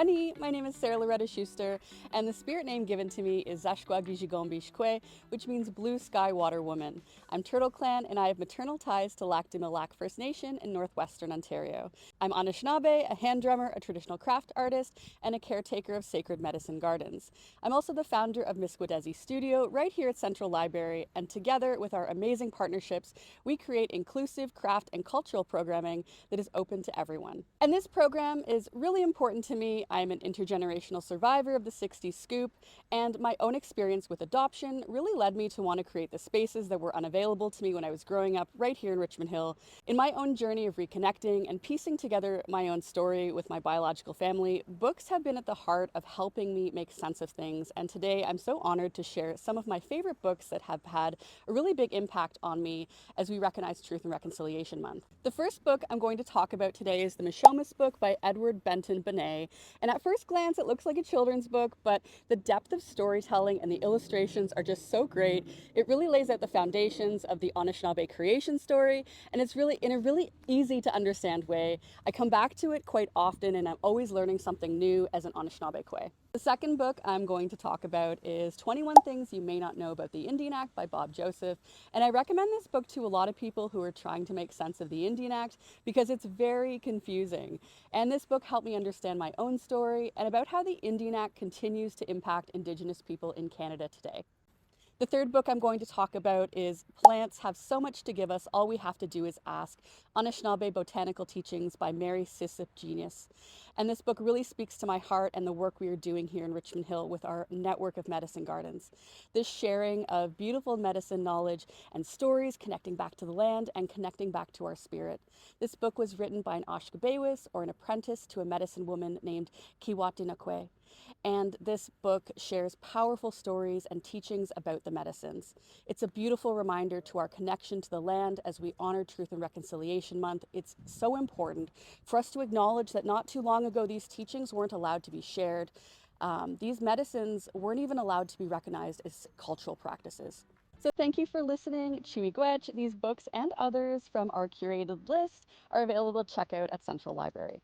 Ani, my name is Sarah Loretta Schuster, and the spirit name given to me is Zashkwagijigombi, which means blue sky water woman. I'm Turtle Clan, and I have maternal ties to Lac du Mille First Nation in northwestern Ontario. I'm Anishinaabe, a hand drummer, a traditional craft artist, and a caretaker of sacred medicine gardens. I'm also the founder of Miskwaadesi Studio right here at Central Library, and together with our amazing partnerships, we create inclusive craft and cultural programming that is open to everyone. And this program is really important to me. I'm an intergenerational survivor of the 60s scoop, and my own experience with adoption really led me to want to create the spaces that were unavailable to me when I was growing up right here in Richmond Hill. In my own journey of reconnecting and piecing together my own story with my biological family, books have been at the heart of helping me make sense of things, and today I'm so honored to share some of my favorite books that have had a really big impact on me as we recognize Truth and Reconciliation Month. The first book I'm going to talk about today is the Miskwaadesi book by Edward Benton Benet. And at first glance, it looks like a children's book, but the depth of storytelling and the illustrations are just so great. It really lays out the foundations of the Anishinaabe creation story, and it's really in a really easy to understand way. I come back to it quite often, and I'm always learning something new as an Anishinaabe Kwe. The second book I'm going to talk about is 21 Things You May Not Know About the Indian Act by Bob Joseph. And I recommend this book to a lot of people who are trying to make sense of the Indian Act because it's very confusing. And this book helped me understand my own story and about how the Indian Act continues to impact Indigenous people in Canada today. The third book I'm going to talk about is Plants Have So Much to Give Us, All We Have to Do Is Ask, Anishinaabe Botanical Teachings by Mary Sissip Genius. And this book really speaks to my heart and the work we are doing here in Richmond Hill with our network of medicine gardens. This sharing of beautiful medicine knowledge and stories connecting back to the land and connecting back to our spirit. This book was written by an Ashkabewis, or an apprentice to a medicine woman named Kiwatinakwe. And this book shares powerful stories and teachings about the medicines. It's a beautiful reminder to our connection to the land as we honor Truth and Reconciliation Month. It's so important for us to acknowledge that not too long ago these teachings weren't allowed to be shared. These medicines weren't even allowed to be recognized as cultural practices. So thank you for listening. Chiwigwech. These books and others from our curated list are available to check out at Central Library.